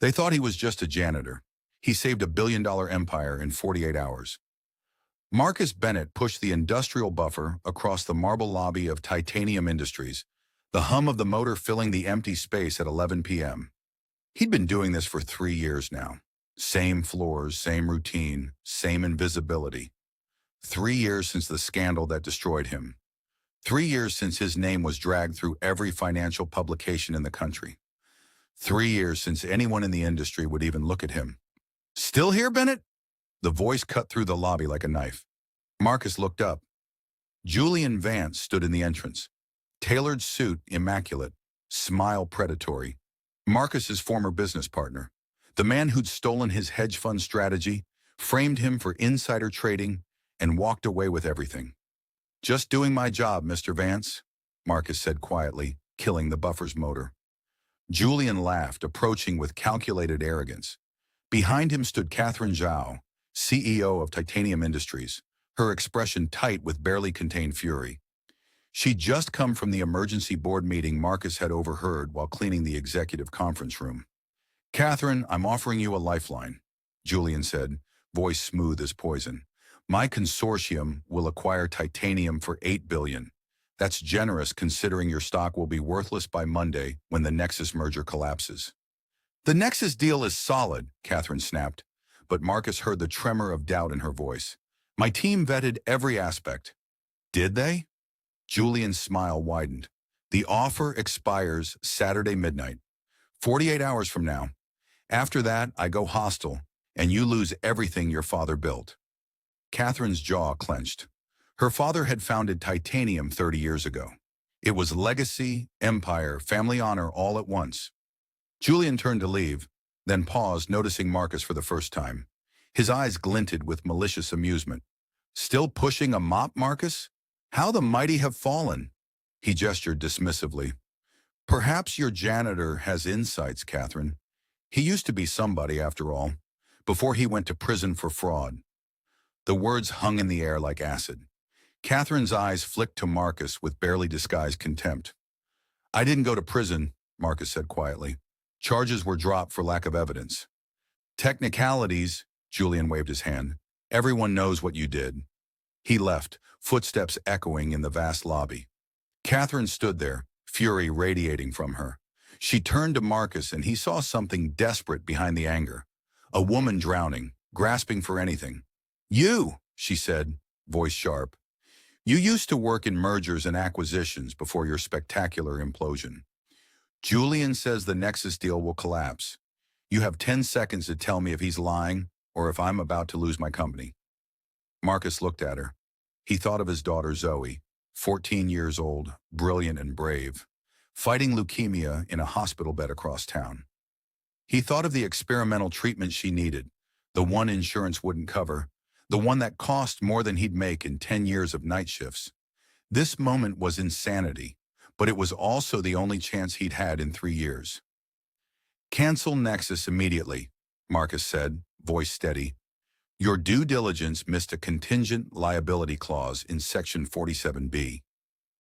They thought he was just a janitor. He saved $1 billion empire in 48 hours. Marcus Bennett pushed the industrial buffer across the marble lobby of Titanium Industries, the hum of the motor filling the empty space at 11 p.m. He'd been doing this for 3 years now. Same floors, same routine, same invisibility. 3 years since the scandal that destroyed him. 3 years since his name was dragged through every financial publication in the country. 3 years since anyone in the industry would even look at him. "Still here, Bennett?" The voice cut through the lobby like a knife. Marcus looked up. Julian Vance stood in the entrance. Tailored suit, immaculate. Smile predatory. Marcus's former business partner. The man who'd stolen his hedge fund strategy, framed him for insider trading, and walked away with everything. "Just doing my job, Mr. Vance," Marcus said quietly, killing the buffer's motor. Julian laughed, approaching with calculated arrogance. Behind him stood Catherine Zhao, CEO of Titanium Industries, her expression tight with barely contained fury. She'd just come from the emergency board meeting Marcus had overheard while cleaning the executive conference room. "Catherine, I'm offering you a lifeline," Julian said, voice smooth as poison. "My consortium will acquire titanium for $8 billion. That's generous considering your stock will be worthless by Monday when the Nexus merger collapses." "The Nexus deal is solid," Catherine snapped, but Marcus heard the tremor of doubt in her voice. "My team vetted every aspect." "Did they?" Julian's smile widened. "The offer expires Saturday midnight. 48 hours from now. After that, I go hostile, and you lose everything your father built." Catherine's jaw clenched. Her father had founded Titanium 30 years ago. It was legacy, empire, family honor all at once. Julian turned to leave, then paused, noticing Marcus for the first time. His eyes glinted with malicious amusement. "Still pushing a mop, Marcus? How the mighty have fallen." He gestured dismissively. "Perhaps your janitor has insights, Catherine. He used to be somebody, after all, before he went to prison for fraud." The words hung in the air like acid. Catherine's eyes flicked to Marcus with barely disguised contempt. "I didn't go to prison," Marcus said quietly. "Charges were dropped for lack of evidence." "Technicalities," Julian waved his hand. "Everyone knows what you did." He left, footsteps echoing in the vast lobby. Catherine stood there, fury radiating from her. She turned to Marcus and he saw something desperate behind the anger. A woman drowning, grasping for anything. "You," she said, voice sharp. "You used to work in mergers and acquisitions before your spectacular implosion. Julian says the Nexus deal will collapse. You have 10 seconds to tell me if he's lying or if I'm about to lose my company." Marcus looked at her. He thought of his daughter Zoe, 14 years old, brilliant and brave, fighting leukemia in a hospital bed across town. He thought of the experimental treatment she needed, the one insurance wouldn't cover, the one that cost more than he'd make in 10 years of night shifts. This moment was insanity, but it was also the only chance he'd had in 3 years. "Cancel Nexus immediately," Marcus said, voice steady. "Your due diligence missed a contingent liability clause in Section 47B.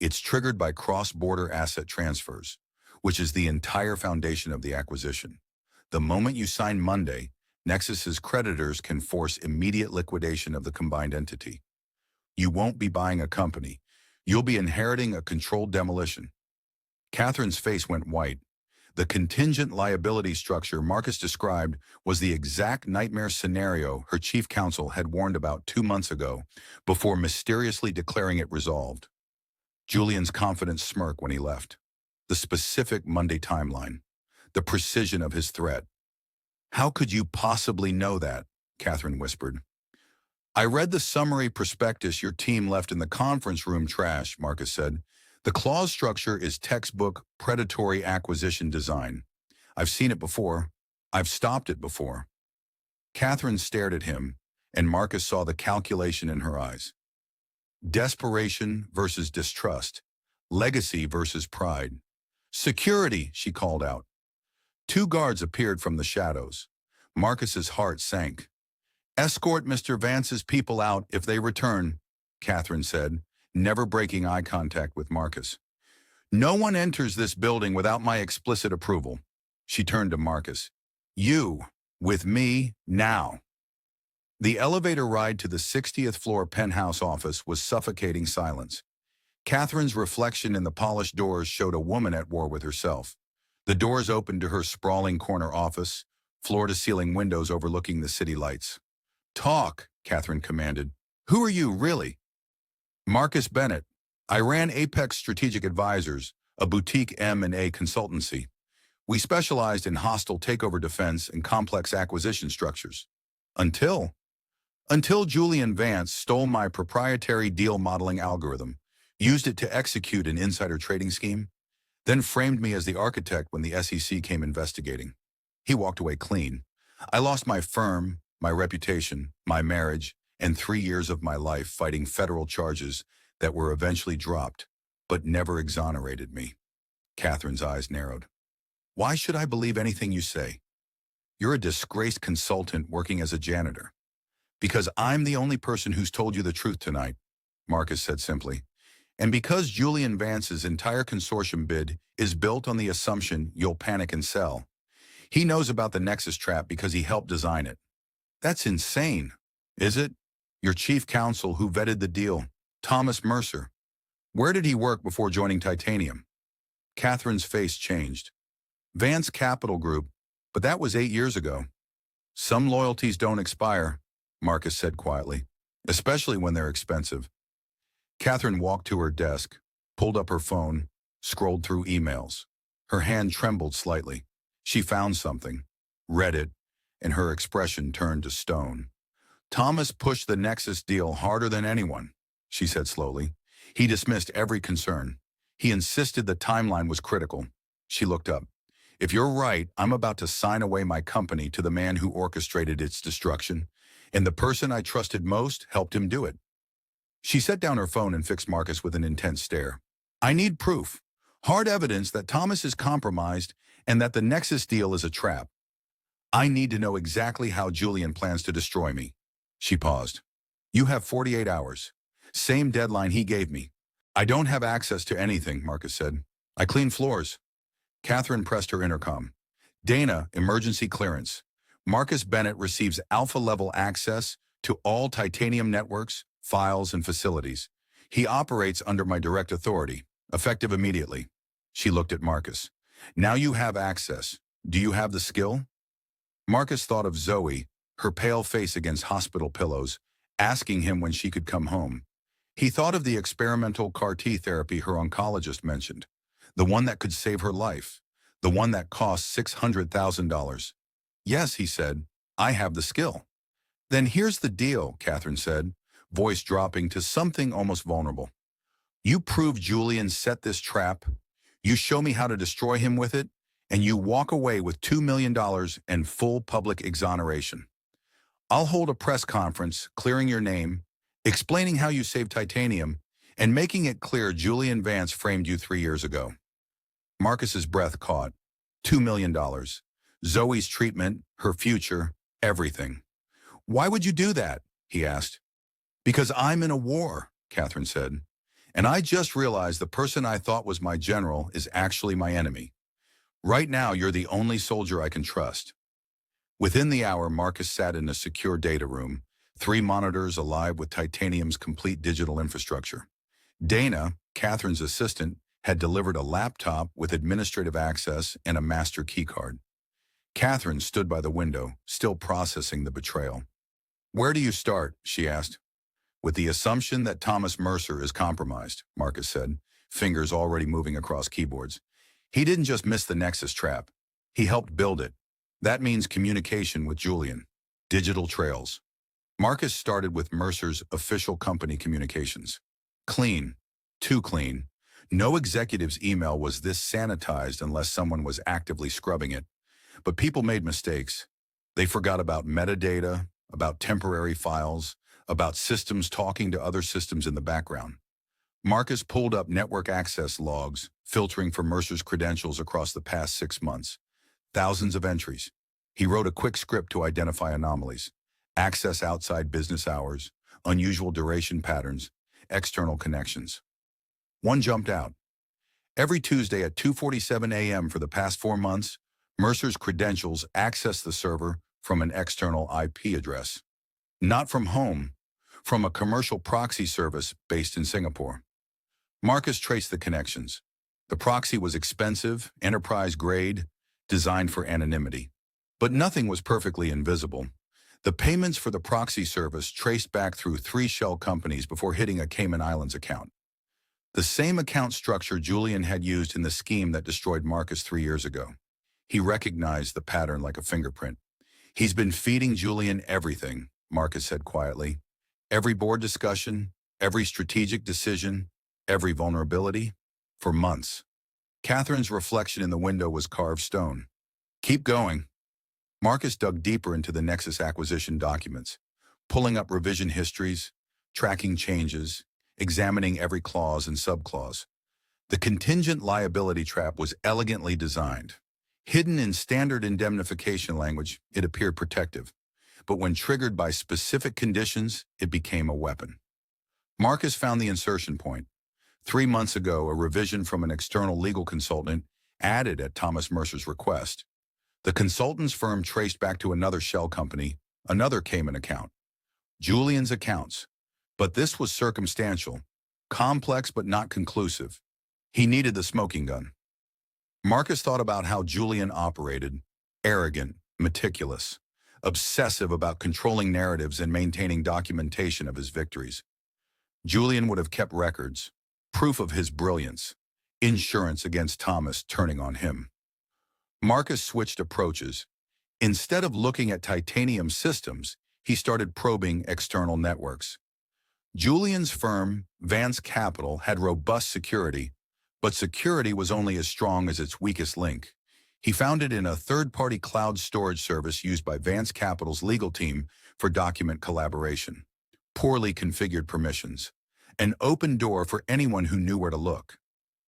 It's triggered by cross-border asset transfers, which is the entire foundation of the acquisition. The moment you sign Monday, Nexus's creditors can force immediate liquidation of the combined entity. You won't be buying a company. You'll be inheriting a controlled demolition." Catherine's face went white. The contingent liability structure Marcus described was the exact nightmare scenario her chief counsel had warned about 2 months ago, before mysteriously declaring it resolved. Julian's confident smirk when he left. The specific Monday timeline. The precision of his threat. "How could you possibly know that?" Catherine whispered. "I read the summary prospectus your team left in the conference room trash," Marcus said. "The clause structure is textbook predatory acquisition design. I've seen it before. I've stopped it before." Catherine stared at him, and Marcus saw the calculation in her eyes. Desperation versus distrust. Legacy versus pride. "Security," she called out. 2 guards appeared from the shadows. Marcus's heart sank. "Escort Mr. Vance's people out if they return," Catherine said, never breaking eye contact with Marcus. "No one enters this building without my explicit approval." She turned to Marcus. You, with me, now. The elevator ride to the 60th floor penthouse office was suffocating silence. Catherine's reflection in the polished doors showed a woman at war with herself. The doors opened to her sprawling corner office, floor-to-ceiling windows overlooking the city lights. Talk, Catherine commanded. Who are you, really? Marcus Bennett. I ran Apex Strategic Advisors, a boutique M&A consultancy. We specialized in hostile takeover defense and complex acquisition structures. Until Julian Vance stole my proprietary deal modeling algorithm, used it to execute an insider trading scheme, then framed me as the architect when the SEC came investigating. He walked away clean. I lost my firm, my reputation, my marriage, and 3 years of my life fighting federal charges that were eventually dropped, but never exonerated me. Catherine's eyes narrowed. Why should I believe anything you say? You're a disgraced consultant working as a janitor. Because I'm the only person who's told you the truth tonight, Marcus said simply. And because Julian Vance's entire consortium bid is built on the assumption you'll panic and sell. He knows about the Nexus trap because he helped design it. That's insane, is it? Your chief counsel who vetted the deal, Thomas Mercer. Where did he work before joining Titanium? Catherine's face changed. Vance Capital Group, but that was 8 years ago. Some loyalties don't expire, Marcus said quietly, especially when they're expensive. Catherine walked to her desk, pulled up her phone, scrolled through emails. Her hand trembled slightly. She found something, read it, and her expression turned to stone. Thomas pushed the Nexus deal harder than anyone, she said slowly. He dismissed every concern. He insisted the timeline was critical. She looked up. If you're right, I'm about to sign away my company to the man who orchestrated its destruction, and the person I trusted most helped him do it. She set down her phone and fixed Marcus with an intense stare. I need proof, hard evidence that Thomas is compromised and that the Nexus deal is a trap. I need to know exactly how Julian plans to destroy me. She paused. You have 48 hours. Same deadline he gave me. I don't have access to anything, Marcus said. I clean floors. Catherine pressed her intercom. Dana, emergency clearance. Marcus Bennett receives alpha-level access to all Titanium networks, files, and facilities. He operates under my direct authority, effective immediately. She looked at Marcus. Now you have access. Do you have the skill? Marcus thought of Zoe, her pale face against hospital pillows, asking him when she could come home. He thought of the experimental CAR-T therapy her oncologist mentioned, the one that could save her life, the one that cost $600,000. Yes, he said, I have the skill. Then here's the deal, Catherine said, voice dropping to something almost vulnerable. You prove Julian set this trap, you show me how to destroy him with it, and you walk away with $2 million and full public exoneration. I'll hold a press conference clearing your name, explaining how you saved Titanium, and making it clear Julian Vance framed you 3 years ago. Marcus's breath caught. $2 million. Zoe's treatment, her future, everything. Why would you do that? He asked. Because I'm in a war, Catherine said. And I just realized the person I thought was my general is actually my enemy. Right now, you're the only soldier I can trust. Within the hour, Marcus sat in a secure data room, 3 monitors alive with Titanium's complete digital infrastructure. Dana, Catherine's assistant, had delivered a laptop with administrative access and a master keycard. Catherine stood by the window, still processing the betrayal. Where do you start? She asked. With the assumption that Thomas Mercer is compromised, Marcus said, fingers already moving across keyboards. He didn't just miss the Nexus trap. He helped build it. That means communication with Julian. Digital trails. Marcus started with Mercer's official company communications. Clean. Too clean. No executive's email was this sanitized unless someone was actively scrubbing it. But people made mistakes. They forgot about metadata, about temporary files, about systems talking to other systems in the background. Marcus pulled up network access logs, filtering for Mercer's credentials across the past 6 months. Thousands of entries. He wrote a quick script to identify anomalies. Access outside business hours, unusual duration patterns, external connections. One jumped out. Every Tuesday at 2:47 a.m. for the past 4 months, Mercer's credentials accessed the server from an external IP address. Not from home, from a commercial proxy service based in Singapore. Marcus traced the connections. The proxy was expensive, enterprise-grade, designed for anonymity. But nothing was perfectly invisible. The payments for the proxy service traced back through 3 shell companies before hitting a Cayman Islands account. The same account structure Julian had used in the scheme that destroyed Marcus 3 years ago. He recognized the pattern like a fingerprint. "He's been feeding Julian everything," Marcus said quietly. "Every board discussion, every strategic decision, every vulnerability, for months." Catherine's reflection in the window was carved stone. "Keep going." Marcus dug deeper into the Nexus acquisition documents, pulling up revision histories, tracking changes, examining every clause and subclause. The contingent liability trap was elegantly designed. Hidden in standard indemnification language, it appeared protective, but when triggered by specific conditions, it became a weapon. Marcus found the insertion point. 3 months ago, a revision from an external legal consultant added at Thomas Mercer's request. The consultant's firm traced back to another shell company, another Cayman account. Julian's accounts. But this was circumstantial, complex but not conclusive. He needed the smoking gun. Marcus thought about how Julian operated: arrogant, meticulous, obsessive about controlling narratives and maintaining documentation of his victories. Julian would have kept records, proof of his brilliance, insurance against Thomas turning on him. Marcus switched approaches. Instead of looking at titanium systems, he started probing external networks. Julian's firm, Vance Capital, had robust security, but security was only as strong as its weakest link. He found it in a third-party cloud storage service used by Vance Capital's legal team for document collaboration. Poorly configured permissions. An open door for anyone who knew where to look.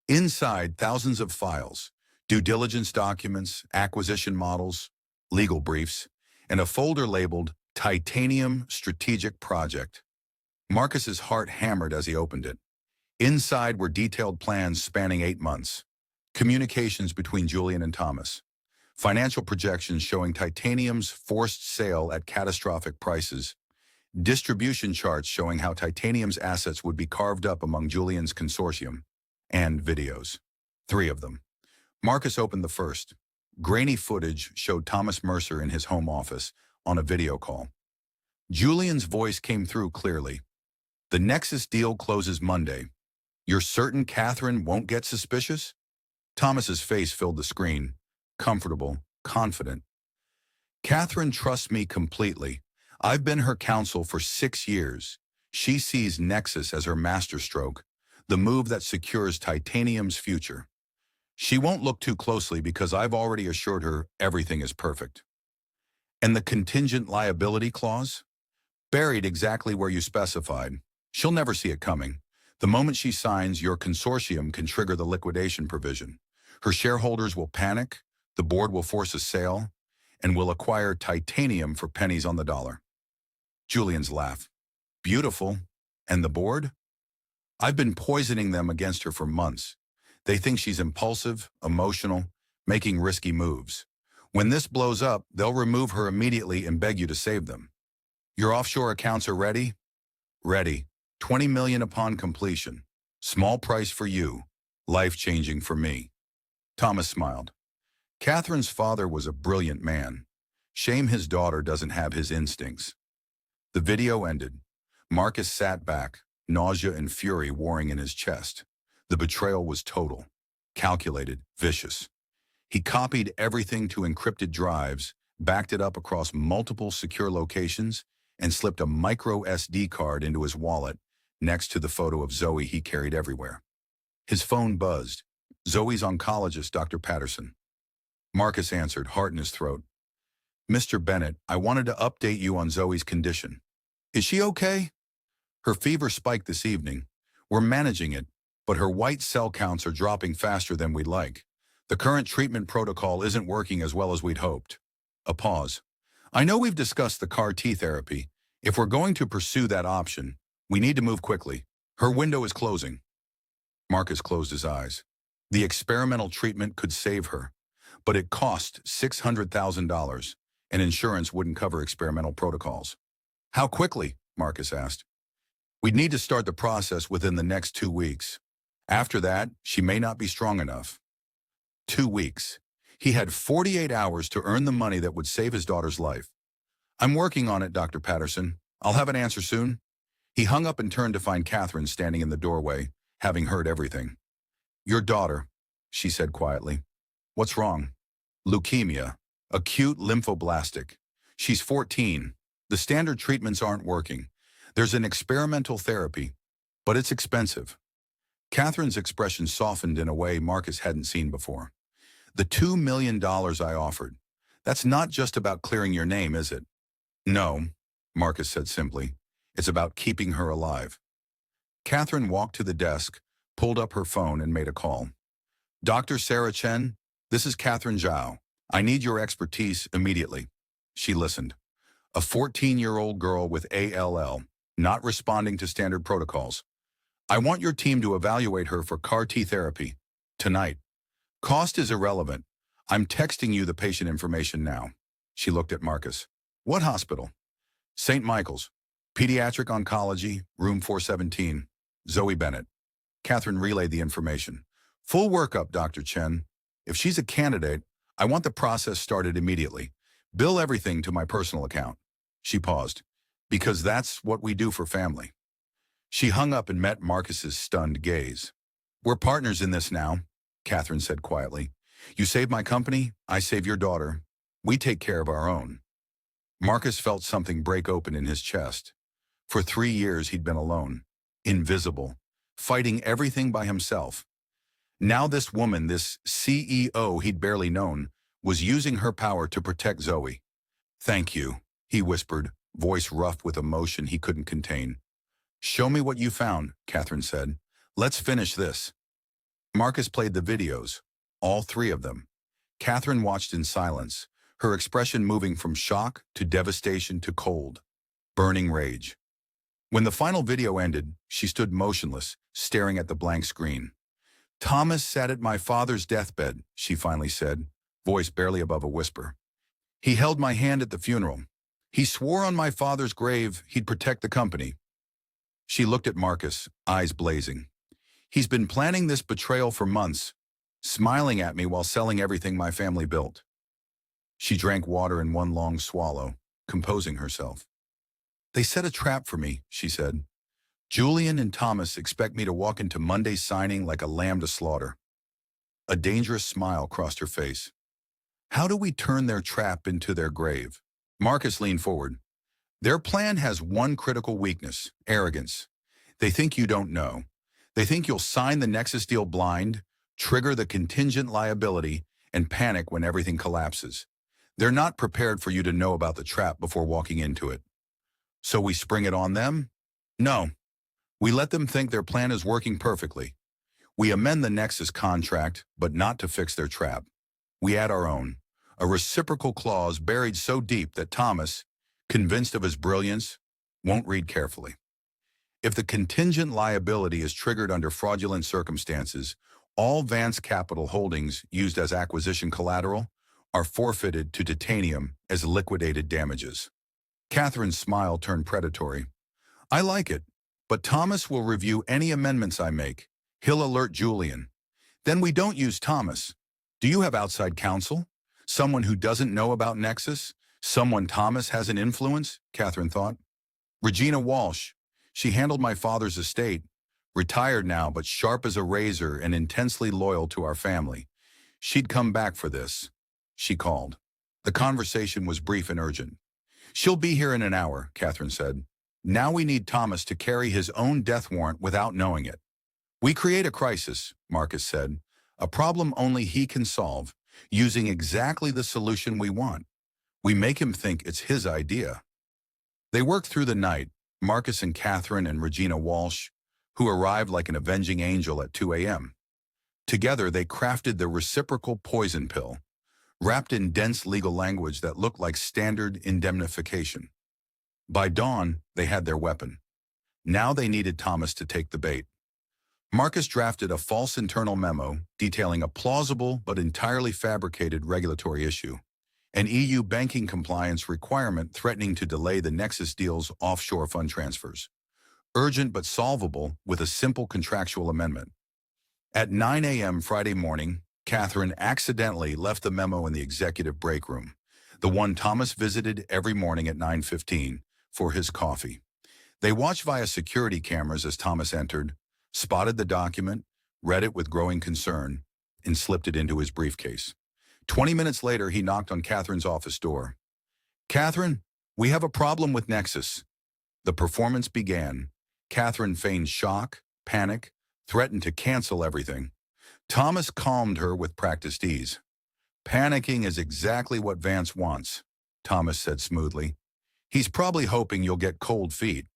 Inside, thousands of files, due diligence documents, acquisition models, legal briefs, and a folder labeled Titanium Strategic Project. Marcus's heart hammered as he opened it. Inside were detailed plans spanning 8 months, communications between Julian and Thomas, financial projections showing titanium's forced sale at catastrophic prices, distribution charts showing how titanium's assets would be carved up among Julian's consortium, and videos. 3 of them. Marcus opened the first. Grainy footage showed Thomas Mercer in his home office on a video call. Julian's voice came through clearly. "The Nexus deal closes Monday. You're certain Catherine won't get suspicious?" Thomas's face filled the screen, comfortable, confident. "Catherine trusts me completely. I've been her counsel for 6 years. She sees Nexus as her masterstroke, the move that secures titanium's future. She won't look too closely because I've already assured her everything is perfect." "And the contingent liability clause?" "Buried exactly where you specified. She'll never see it coming. The moment she signs, your consortium can trigger the liquidation provision. Her shareholders will panic, the board will force a sale, and will acquire titanium for pennies on the dollar." Julian's laugh. "Beautiful. And the board?" "I've been poisoning them against her for months. They think she's impulsive, emotional, making risky moves. When this blows up, they'll remove her immediately and beg you to save them." "Your offshore accounts are ready?" "Ready. 20 million upon completion. Small price for you, life-changing for me." Thomas smiled. Catherine's father was a brilliant man. Shame his daughter doesn't have his instincts. The video ended. Marcus sat back, nausea and fury warring in his chest. The betrayal was total, calculated, vicious. He copied everything to encrypted drives, backed it up across multiple secure locations, and slipped a micro SD card into his wallet next to the photo of Zoe he carried everywhere. His phone buzzed. "Zoe's oncologist, Dr. Patterson." Marcus answered, heart in his throat. "Mr. Bennett, I wanted to update you on Zoe's condition." "Is she okay?" "Her fever spiked this evening. We're managing it, but her white cell counts are dropping faster than we'd like. The current treatment protocol isn't working as well as we'd hoped." A pause. "I know we've discussed the CAR-T therapy. If we're going to pursue that option, we need to move quickly. Her window is closing." Marcus closed his eyes. The experimental treatment could save her. but it cost $600,000, and insurance wouldn't cover experimental protocols. How quickly? Marcus asked. We'd need to start the process within the next 2 weeks. After that, she may not be strong enough. 2 weeks. He had 48 hours to earn the money that would save his daughter's life. I'm working on it, Dr. Patterson. I'll have an answer soon. He hung up and turned to find Catherine standing in the doorway, having heard everything. Your daughter, she said quietly. What's wrong? Leukemia. Acute lymphoblastic. She's 14. The standard treatments aren't working. There's an experimental therapy, but it's expensive. Catherine's expression softened in a way Marcus hadn't seen before. The $2 million I offered. That's not just about clearing your name, is it? No, Marcus said simply. It's about keeping her alive. Catherine walked to the desk, pulled up her phone, and made a call. Dr. Sarah Chen, this is Catherine Zhao. I need your expertise immediately. She listened. A 14-year-old girl with ALL, not responding to standard protocols. I want your team to evaluate her for CAR-T therapy. Tonight. Cost is irrelevant. I'm texting you the patient information now. She looked at Marcus. What hospital? St. Michael's. Pediatric Oncology, room 417. Zoe Bennett. Catherine relayed the information. Full workup, Dr. Chen. If she's a candidate, I want the process started immediately. Bill everything to my personal account. She paused. Because that's what we do for family. She hung up and met Marcus's stunned gaze. We're partners in this now, Catherine said quietly. You save my company, I save your daughter. We take care of our own. Marcus felt something break open in his chest. For 3 years he'd been alone, invisible, fighting everything by himself. Now this woman, this CEO he'd barely known, was using her power to protect Zoe. Thank you, he whispered, voice rough with emotion he couldn't contain. Show me what you found, Catherine said. Let's finish this. Marcus played the videos, all 3 of them. Catherine watched in silence, her expression moving from shock to devastation to cold, burning rage. When the final video ended, she stood motionless, staring at the blank screen. Thomas sat at my father's deathbed, she finally said, voice barely above a whisper. He held my hand at the funeral. He swore on my father's grave he'd protect the company. She looked at Marcus, eyes blazing. He's been planning this betrayal for months, smiling at me while selling everything my family built. She drank water in one long swallow, composing herself. They set a trap for me, she said. Julian and Thomas expect me to walk into Monday's signing like a lamb to slaughter. A dangerous smile crossed her face. How do we turn their trap into their grave? Marcus leaned forward. Their plan has one critical weakness, arrogance. They think you don't know. They think you'll sign the Nexus deal blind, trigger the contingent liability, and panic when everything collapses. They're not prepared for you to know about the trap before walking into it. So we spring it on them? No. We let them think their plan is working perfectly. We amend the Nexus contract, but not to fix their trap. We add our own, a reciprocal clause buried so deep that Thomas, convinced of his brilliance, won't read carefully. If the contingent liability is triggered under fraudulent circumstances, all Vance Capital holdings used as acquisition collateral are forfeited to Titanium as liquidated damages. Catherine's smile turned predatory. I like it, but Thomas will review any amendments I make. He'll alert Julian. Then we don't use Thomas. Do you have outside counsel? Someone who doesn't know about Nexus? Someone Thomas has an influence? Catherine thought. Regina Walsh. She handled my father's estate. Retired now, but sharp as a razor and intensely loyal to our family. She'd come back for this. She called. The conversation was brief and urgent. She'll be here in an hour, Catherine said. Now we need Thomas to carry his own death warrant without knowing it. We create a crisis, Marcus said, a problem only he can solve, using exactly the solution we want. We make him think it's his idea. They worked through the night, Marcus and Catherine and Regina Walsh, who arrived like an avenging angel at 2 a.m. Together they crafted the reciprocal poison pill, wrapped in dense legal language that looked like standard indemnification. By dawn, they had their weapon. Now they needed Thomas to take the bait. Marcus drafted a false internal memo detailing a plausible but entirely fabricated regulatory issue, an EU banking compliance requirement threatening to delay the Nexus deal's offshore fund transfers. Urgent but solvable with a simple contractual amendment. At 9 a.m. Friday morning, Catherine accidentally left the memo in the executive break room, the one Thomas visited every morning at 9:15 for his coffee. They watched via security cameras as Thomas entered, spotted the document, read it with growing concern, and slipped it into his briefcase. 20 minutes later, he knocked on Catherine's office door. "Catherine, we have a problem with Nexus." The performance began. Catherine feigned shock, panic, threatened to cancel everything. Thomas calmed her with practiced ease. "Panicking is exactly what Vance wants," Thomas said smoothly. "He's probably hoping you'll get cold feet.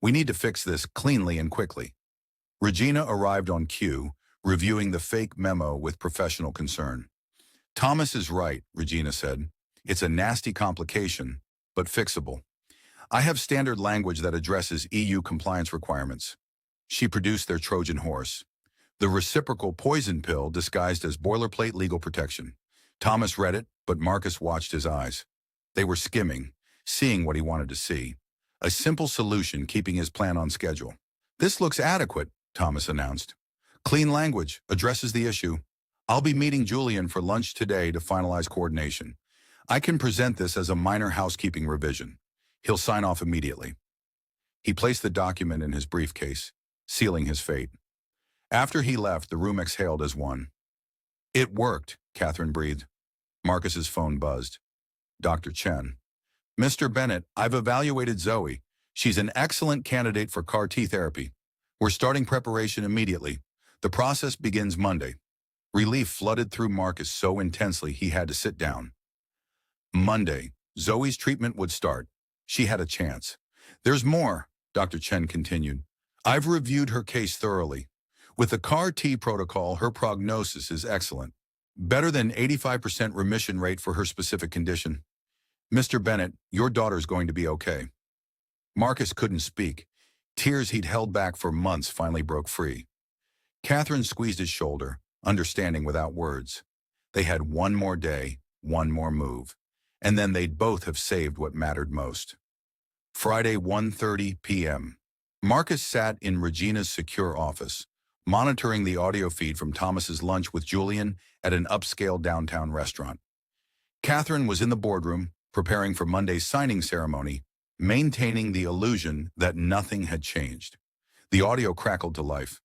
We need to fix this cleanly and quickly." Regina arrived on cue, reviewing the fake memo with professional concern. "Thomas is right," Regina said. "It's a nasty complication, but fixable. I have standard language that addresses EU compliance requirements." She produced their Trojan horse, the reciprocal poison pill disguised as boilerplate legal protection. Thomas read it, but Marcus watched his eyes. They were skimming, seeing what he wanted to see. A simple solution keeping his plan on schedule. "This looks adequate," Thomas announced. "Clean language, addresses the issue. I'll be meeting Julian for lunch today to finalize coordination. I can present this as a minor housekeeping revision. He'll sign off immediately." He placed the document in his briefcase, sealing his fate. After he left, the room exhaled as one. "It worked," Catherine breathed. Marcus's phone buzzed. "Dr. Chen." "Mr. Bennett, I've evaluated Zoe. She's an excellent candidate for CAR-T therapy. We're starting preparation immediately. The process begins Monday." Relief flooded through Marcus so intensely he had to sit down. Monday, Zoe's treatment would start. She had a chance. "There's more," Dr. Chen continued. "I've reviewed her case thoroughly. With the CAR-T protocol, her prognosis is excellent. Better than 85% remission rate for her specific condition. Mr. Bennett, your daughter's going to be okay." Marcus couldn't speak. Tears he'd held back for months finally broke free. Catherine squeezed his shoulder, understanding without words. They had one more day, one more move, and then they'd both have saved what mattered most. Friday, 1:30 p.m. Marcus sat in Regina's secure office, monitoring the audio feed from Thomas's lunch with Julian at an upscale downtown restaurant. Catherine was in the boardroom, preparing for Monday's signing ceremony, maintaining the illusion that nothing had changed. The audio crackled to life.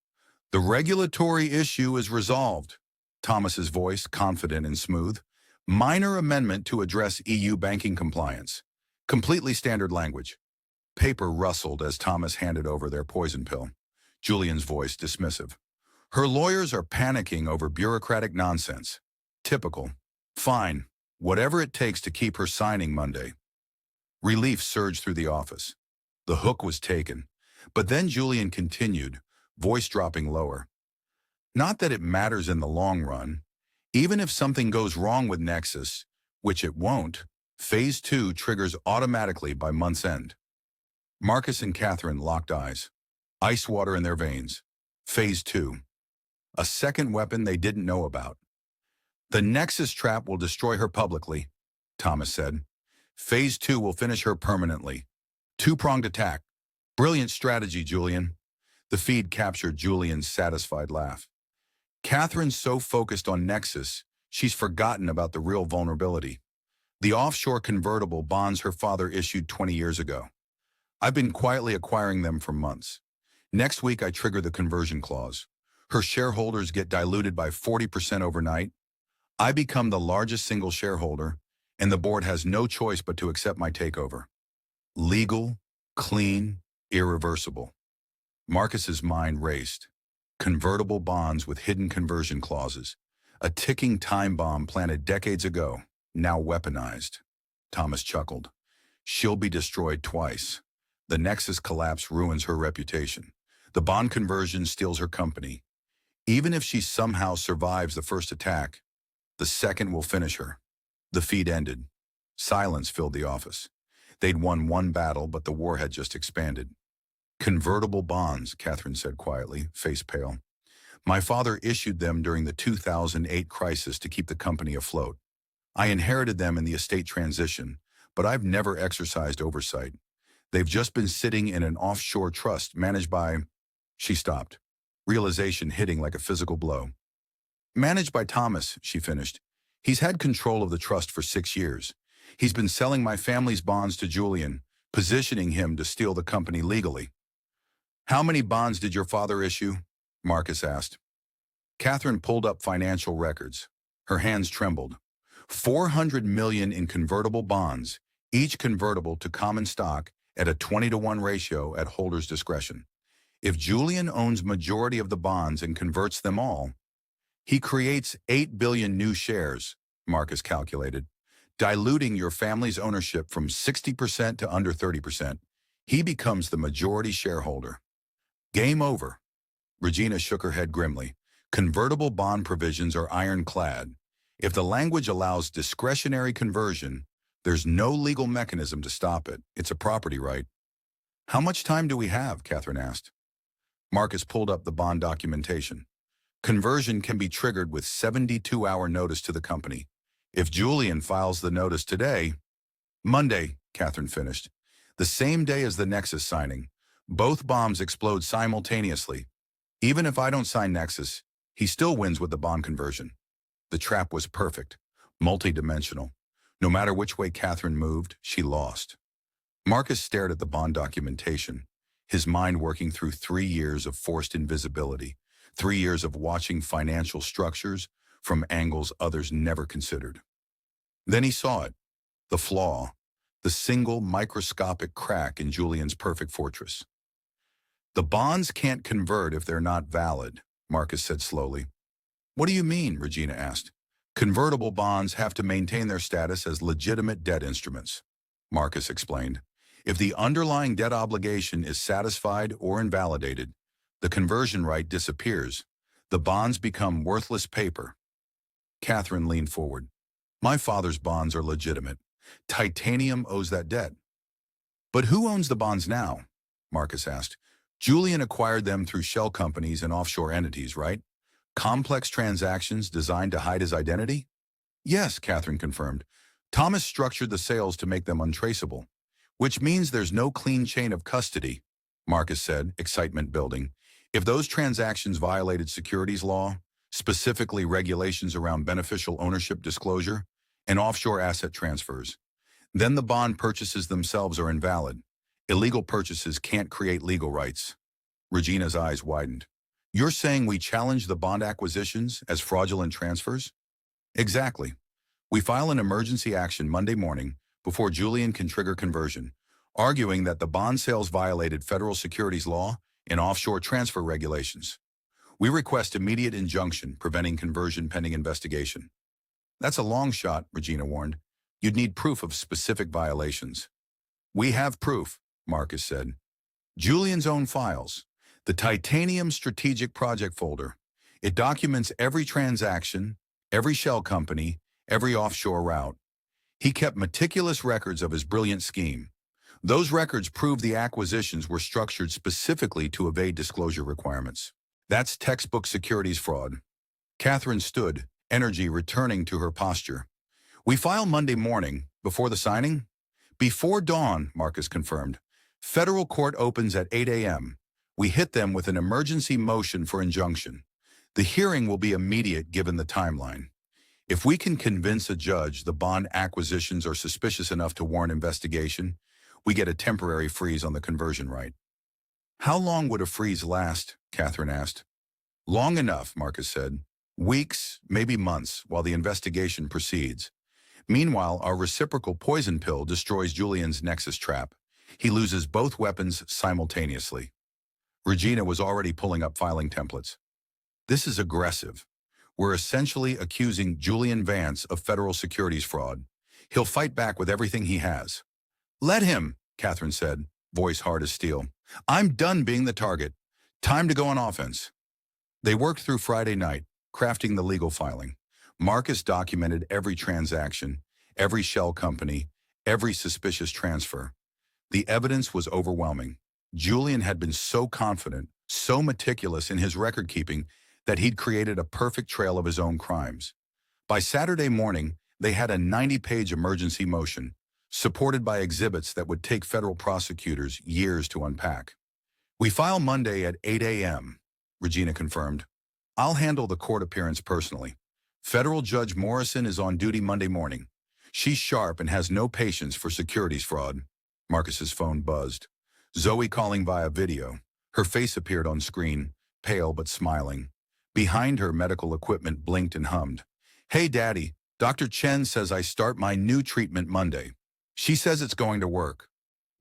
"The regulatory issue is resolved," Thomas's voice, confident and smooth. "Minor amendment to address EU banking compliance. Completely standard language." Paper rustled as Thomas handed over their poison pill. Julian's voice dismissive. "Her lawyers are panicking over bureaucratic nonsense. Typical. Fine. Whatever it takes to keep her signing Monday." Relief surged through the office. The hook was taken. But then Julian continued, voice dropping lower. "Not that it matters in the long run. Even if something goes wrong with Nexus, which it won't, Phase 2 triggers automatically by month's end." Marcus and Catherine locked eyes, ice water in their veins. Phase 2. A second weapon they didn't know about. "The Nexus trap will destroy her publicly," Thomas said. "Phase 2 will finish her permanently. Two-pronged attack. Brilliant strategy, Julian." The feed captured Julian's satisfied laugh. "Catherine's so focused on Nexus, she's forgotten about the real vulnerability. The offshore convertible bonds her father issued 20 years ago. I've been quietly acquiring them for months. Next week I trigger the conversion clause. Her shareholders get diluted by 40% overnight. I become the largest single shareholder, and the board has no choice but to accept my takeover. Legal, clean, irreversible." Marcus's mind raced. Convertible bonds with hidden conversion clauses. A ticking time bomb planted decades ago, now weaponized. Thomas chuckled. "She'll be destroyed twice. The Nexus collapse ruins her reputation. The bond conversion steals her company. Even if she somehow survives the first attack, the second will finish her." The feed ended. Silence filled the office. They'd won one battle, but the war had just expanded. "Convertible bonds," Catherine said quietly, face pale. My father issued them during the 2008 crisis to keep the company afloat. I inherited them in the estate transition, but I've never exercised oversight. They've just been sitting in an offshore trust managed by—" She stopped, realization hitting like a physical blow. "Managed by Thomas," she finished. "He's had control of the trust for 6 years. He's been selling my family's bonds to Julian, positioning him to steal the company legally." "How many bonds did your father issue?" Marcus asked. Catherine pulled up financial records. Her hands trembled. 400 million in convertible bonds, each convertible to common stock at a 20-to-1 ratio at holder's discretion. If Julian owns majority of the bonds and converts them all, he creates 8 billion new shares, Marcus calculated, diluting your family's ownership from 60% to under 30%. He becomes the majority shareholder. Game over. Regina shook her head grimly. Convertible bond provisions are ironclad. If the language allows discretionary conversion, there's no legal mechanism to stop it. It's a property right. "How much time do we have?" Catherine asked. Marcus pulled up the bond documentation. Conversion can be triggered with 72-hour notice to the company. If Julian files the notice today— "Monday," Catherine finished. "The same day as the Nexus signing. Both bombs explode simultaneously. Even if I don't sign Nexus, he still wins with the bond conversion." The trap was perfect, multi-dimensional. No matter which way Catherine moved, she lost. Marcus stared at the bond documentation, his mind working through 3 years of forced invisibility, 3 years of watching financial structures from angles others never considered. Then he saw it, the flaw, the single microscopic crack in Julian's perfect fortress. "The bonds can't convert if they're not valid," Marcus said slowly. "What do you mean?" Regina asked. "Convertible bonds have to maintain their status as legitimate debt instruments," Marcus explained. "If the underlying debt obligation is satisfied or invalidated, the conversion right disappears. The bonds become worthless paper." Catherine leaned forward. "My father's bonds are legitimate. Titanium owes that debt." "But who owns the bonds now?" Marcus asked. "Julian acquired them through shell companies and offshore entities, right? Complex transactions designed to hide his identity?" "Yes," Catherine confirmed. "Thomas structured the sales to make them untraceable." "Which means there's no clean chain of custody," Marcus said, excitement building. "If those transactions violated securities law, specifically regulations around beneficial ownership disclosure and offshore asset transfers, then the bond purchases themselves are invalid. Illegal purchases can't create legal rights." Regina's eyes widened. "You're saying we challenge the bond acquisitions as fraudulent transfers?" "Exactly. We file an emergency action Monday morning before Julian can trigger conversion, arguing that the bond sales violated federal securities law and offshore transfer regulations. We request immediate injunction preventing conversion pending investigation." "That's a long shot," Regina warned. "You'd need proof of specific violations." "We have proof," Marcus said. "Julian's own files. The Titanium Strategic Project folder. It documents every transaction, every shell company, every offshore route. He kept meticulous records of his brilliant scheme. Those records prove the acquisitions were structured specifically to evade disclosure requirements. That's textbook securities fraud." Catherine stood, energy returning to her posture. "We file Monday morning, before the signing?" "Before dawn," Marcus confirmed. "Federal court opens at 8 a.m. We hit them with an emergency motion for injunction. The hearing will be immediate given the timeline. If we can convince a judge the bond acquisitions are suspicious enough to warrant investigation, we get a temporary freeze on the conversion right." "How long would a freeze last?" Catherine asked. "Long enough," Marcus said. "Weeks, maybe months, while the investigation proceeds. Meanwhile, our reciprocal poison pill destroys Julian's Nexus trap. He loses both weapons simultaneously." Regina was already pulling up filing templates. "This is aggressive. We're essentially accusing Julian Vance of federal securities fraud. He'll fight back with everything he has." "Let him," Catherine said, voice hard as steel. "I'm done being the target. Time to go on offense." They worked through Friday night, crafting the legal filing. Marcus documented every transaction, every shell company, every suspicious transfer. The evidence was overwhelming. Julian had been so confident, so meticulous in his record-keeping, that he'd created a perfect trail of his own crimes. By Saturday morning, they had a 90-page emergency motion, supported by exhibits that would take federal prosecutors years to unpack. "We file Monday at 8 a.m., Regina confirmed. "I'll handle the court appearance personally. Federal Judge Morrison is on duty Monday morning. She's sharp and has no patience for securities fraud." Marcus's phone buzzed. Zoe calling via video. Her face appeared on screen, pale but smiling. Behind her, medical equipment blinked and hummed. "Hey, Daddy, Dr. Chen says I start my new treatment Monday. She says it's going to work."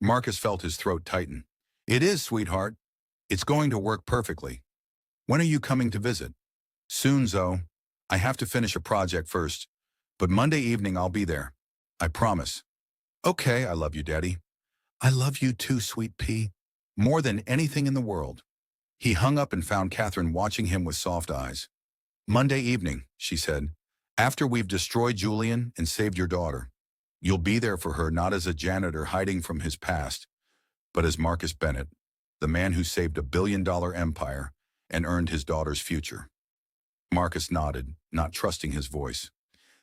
Marcus felt his throat tighten. "It is, sweetheart. It's going to work perfectly. When are you coming to visit?" "Soon, Zoe. I have to finish a project first, but Monday evening I'll be there. I promise." "Okay, I love you, Daddy." "I love you too, sweet pea. More than anything in the world." He hung up and found Catherine watching him with soft eyes. "Monday evening," she said, "after we've destroyed Julian and saved your daughter. You'll be there for her not as a janitor hiding from his past, but as Marcus Bennett, the man who saved a billion-dollar empire and earned his daughter's future." Marcus nodded, not trusting his voice.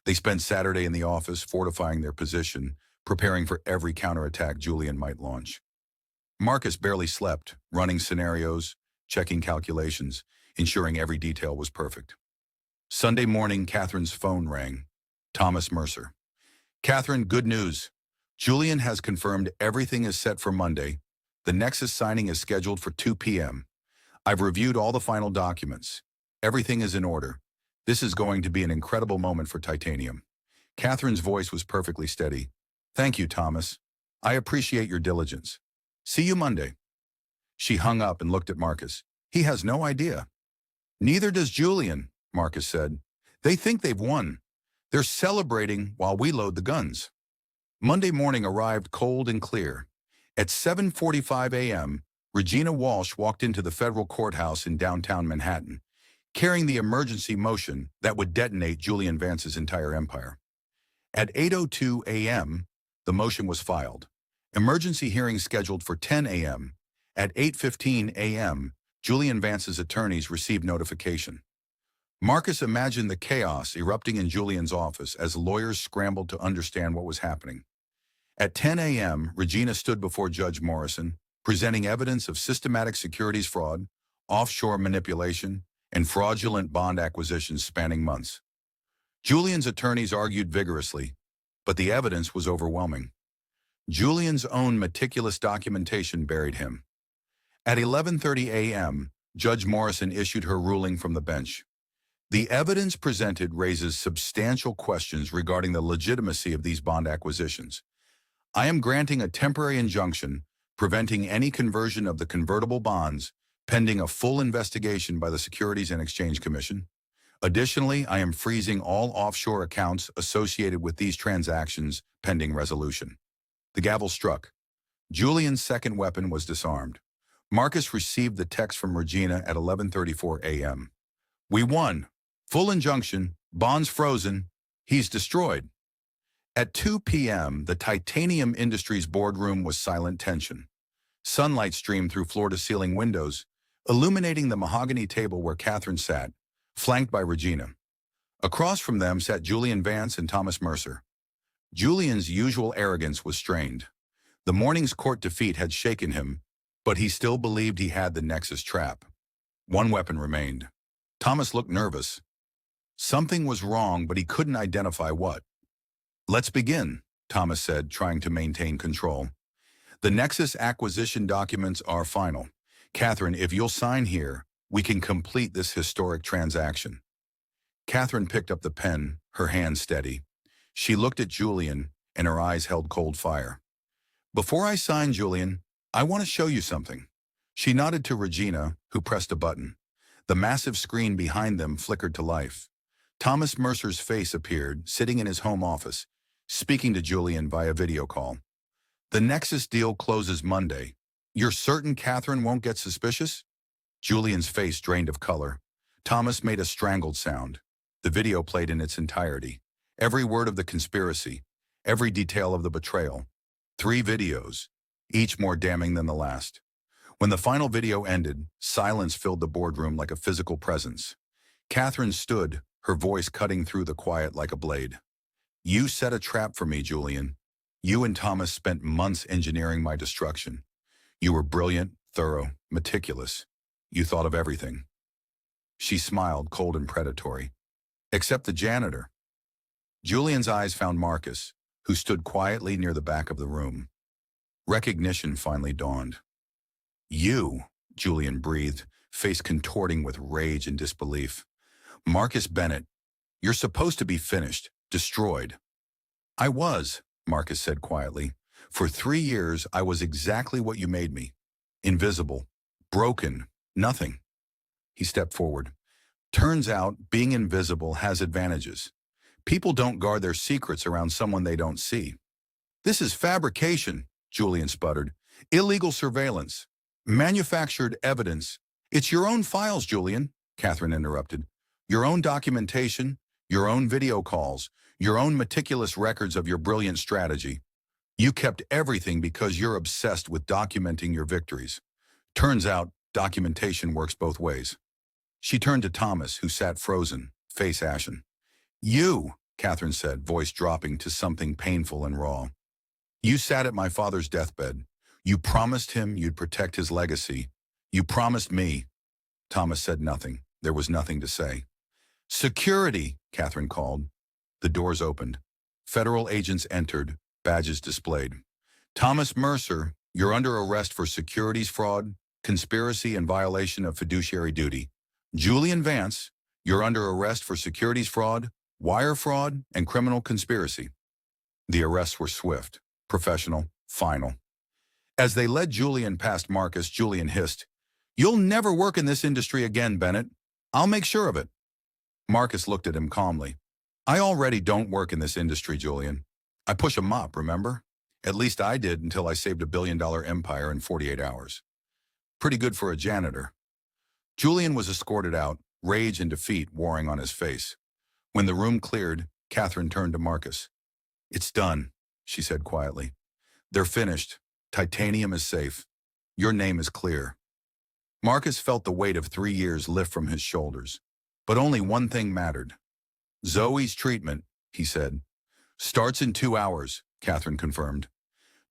They spent Saturday in the office, fortifying their position, preparing for every counterattack Julian might launch. Marcus barely slept, running scenarios, checking calculations, ensuring every detail was perfect. Sunday morning, Catherine's phone rang. Thomas Mercer. "Catherine, good news. Julian has confirmed everything is set for Monday. The Nexus signing is scheduled for 2 p.m. I've reviewed all the final documents. Everything is in order. This is going to be an incredible moment for Titanium." Catherine's voice was perfectly steady. "Thank you, Thomas. I appreciate your diligence. See you Monday." She hung up and looked at Marcus. "He has no idea." "Neither does Julian," Marcus said. "They think they've won. They're celebrating while we load the guns." Monday morning arrived cold and clear. At 7:45 a.m., Regina Walsh walked into the federal courthouse in downtown Manhattan, carrying the emergency motion that would detonate Julian Vance's entire empire. At 8:02 a.m., the motion was filed. Emergency hearing scheduled for 10 a.m. At 8:15 a.m., Julian Vance's attorneys received notification. Marcus imagined the chaos erupting in Julian's office as lawyers scrambled to understand what was happening. At 10 a.m., Regina stood before Judge Morrison, presenting evidence of systematic securities fraud, offshore manipulation, and fraudulent bond acquisitions spanning months. Julian's attorneys argued vigorously, but the evidence was overwhelming. Julian's own meticulous documentation buried him. At 11:30 a.m., Judge Morrison issued her ruling from the bench. The evidence presented raises substantial questions regarding the legitimacy of these bond acquisitions. I am granting a temporary injunction preventing any conversion of the convertible bonds pending a full investigation by the Securities and Exchange Commission. Additionally, I am freezing all offshore accounts associated with these transactions pending resolution. The gavel struck. Julian's second weapon was disarmed. Marcus received the text from Regina at 11:34 a.m. "We won. Full injunction. Bonds frozen. He's destroyed." At 2 p.m., the Titanium Industries boardroom was silent tension. Sunlight streamed through floor-to-ceiling windows, illuminating the mahogany table where Catherine sat, flanked by Regina. Across from them sat Julian Vance and Thomas Mercer. Julian's usual arrogance was strained. The morning's court defeat had shaken him, but he still believed he had the Nexus trap. One weapon remained. Thomas looked nervous. Something was wrong, but he couldn't identify what. "Let's begin," Thomas said, trying to maintain control. "The Nexus acquisition documents are final. Catherine, if you'll sign here, we can complete this historic transaction." Catherine picked up the pen, her hand steady. She looked at Julian, and her eyes held cold fire. "Before I sign, Julian, I want to show you something." She nodded to Regina, who pressed a button. The massive screen behind them flickered to life. Thomas Mercer's face appeared, sitting in his home office, speaking to Julian via video call. "The Nexus deal closes Monday. You're certain Catherine won't get suspicious?" Julian's face drained of color. Thomas made a strangled sound. The video played in its entirety. Every word of the conspiracy, every detail of the betrayal. 3 videos, each more damning than the last. When the final video ended, silence filled the boardroom like a physical presence. Catherine stood, her voice cutting through the quiet like a blade. You set a trap for me, Julian. You and Thomas spent months engineering my destruction. You were brilliant, thorough, meticulous. You thought of everything. She smiled, cold and predatory. Except the janitor. Julian's eyes found Marcus, who stood quietly near the back of the room. Recognition finally dawned. You, Julian breathed, face contorting with rage and disbelief. Marcus Bennett, you're supposed to be finished, destroyed. I was, Marcus said quietly. For 3 years, I was exactly what you made me. Invisible, broken, nothing. He stepped forward. Turns out, being invisible has advantages. People don't guard their secrets around someone they don't see. This is fabrication, Julian sputtered. Illegal surveillance. Manufactured evidence. It's your own files, Julian, Catherine interrupted. Your own documentation, your own video calls, your own meticulous records of your brilliant strategy. You kept everything because you're obsessed with documenting your victories. Turns out, documentation works both ways. She turned to Thomas, who sat frozen, face ashen. You, Catherine said, voice dropping to something painful and raw. You sat at my father's deathbed. You promised him you'd protect his legacy. You promised me. Thomas said nothing. There was nothing to say. Security, Catherine called. The doors opened. Federal agents entered, badges displayed. Thomas Mercer, you're under arrest for securities fraud, conspiracy, and violation of fiduciary duty. Julian Vance, you're under arrest for securities fraud, wire fraud, and criminal conspiracy. The arrests were swift, professional, final. As they led Julian past Marcus, Julian hissed, "You'll never work in this industry again, Bennett. I'll make sure of it." Marcus looked at him calmly. "I already don't work in this industry, Julian. I push a mop, remember? At least I did until I saved $1 billion empire in 48 hours. Pretty good for a janitor." Julian was escorted out, rage and defeat warring on his face. When the room cleared, Catherine turned to Marcus. "It's done," she said quietly. "They're finished. Titanium is safe. Your name is clear." Marcus felt the weight of 3 years lift from his shoulders. But only one thing mattered. "Zoe's treatment," he said. "Starts in 2 hours," Catherine confirmed.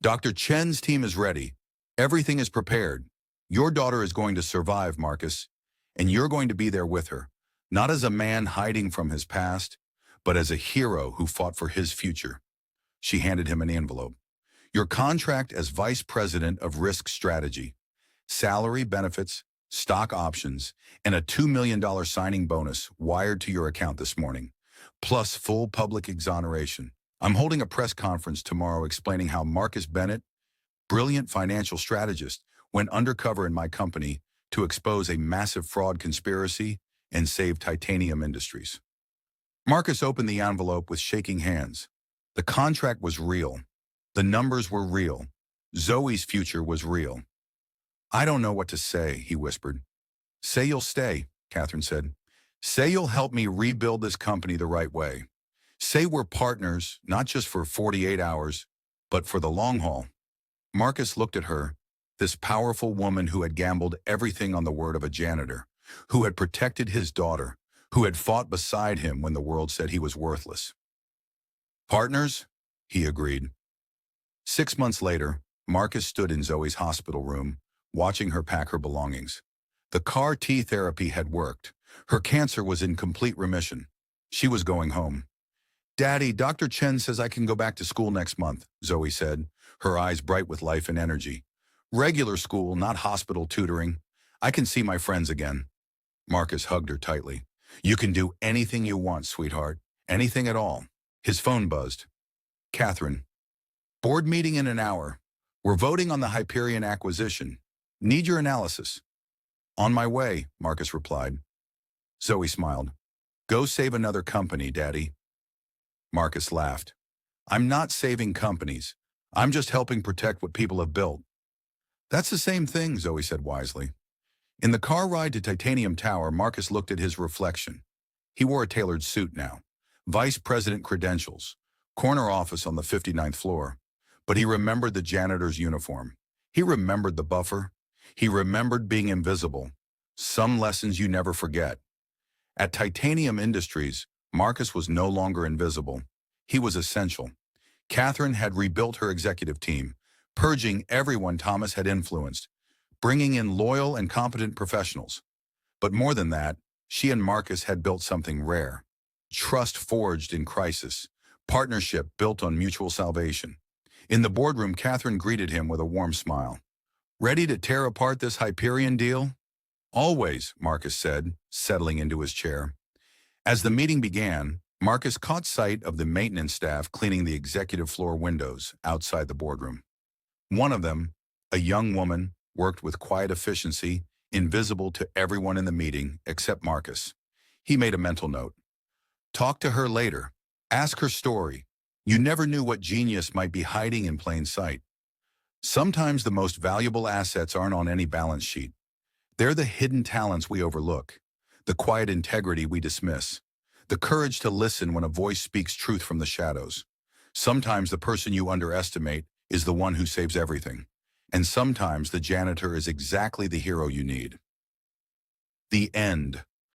"Dr. Chen's team is ready. Everything is prepared. Your daughter is going to survive, Marcus, and you're going to be there with her, not as a man hiding from his past, but as a hero who fought for his future." She handed him an envelope. "Your contract as Vice President of Risk Strategy. Salary, benefits, stock options, and a $2 million signing bonus wired to your account this morning, plus full public exoneration. I'm holding a press conference tomorrow explaining how Marcus Bennett, brilliant financial strategist, went undercover in my company to expose a massive fraud conspiracy and save Titanium Industries." Marcus opened the envelope with shaking hands. The contract was real. The numbers were real. Zoe's future was real. "I don't know what to say," he whispered. "Say you'll stay," Catherine said. "Say you'll help me rebuild this company the right way. Say we're partners, not just for 48 hours, but for the long haul." Marcus looked at her, this powerful woman who had gambled everything on the word of a janitor, who had protected his daughter, who had fought beside him when the world said he was worthless. "Partners?" he agreed. 6 months later, Marcus stood in Zoe's hospital room, watching her pack her belongings. The CAR-T therapy had worked. Her cancer was in complete remission. She was going home. "Daddy, Dr. Chen says I can go back to school next month," Zoe said, her eyes bright with life and energy. "Regular school, not hospital tutoring. I can see my friends again." Marcus hugged her tightly. "You can do anything you want, sweetheart. Anything at all." His phone buzzed. "Catherine. Board meeting in an hour. We're voting on the Hyperion acquisition. Need your analysis." "On my way," Marcus replied. Zoe smiled. "Go save another company, Daddy." Marcus laughed. "I'm not saving companies. I'm just helping protect what people have built." "That's the same thing," Zoe said wisely. In the car ride to Titanium Tower, Marcus looked at his reflection. He wore a tailored suit now. Vice President credentials. Corner office on the 59th floor. But he remembered the janitor's uniform. He remembered the buffer. He remembered being invisible. Some lessons you never forget. At Titanium Industries, Marcus was no longer invisible. He was essential. Catherine had rebuilt her executive team, purging everyone Thomas had influenced, bringing in loyal and competent professionals. But more than that, she and Marcus had built something rare. Trust forged in crisis, partnership built on mutual salvation. In the boardroom, Catherine greeted him with a warm smile. "Ready to tear apart this Hyperion deal?" "Always," Marcus said, settling into his chair. As the meeting began, Marcus caught sight of the maintenance staff cleaning the executive floor windows outside the boardroom. One of them, a young woman, worked with quiet efficiency, invisible to everyone in the meeting except Marcus. He made a mental note. Talk to her later. Ask her story. You never knew what genius might be hiding in plain sight. Sometimes the most valuable assets aren't on any balance sheet. They're the hidden talents we overlook, the quiet integrity we dismiss, the courage to listen when a voice speaks truth from the shadows. Sometimes the person you underestimate is the one who saves everything, and sometimes the janitor is exactly the hero you need. The end.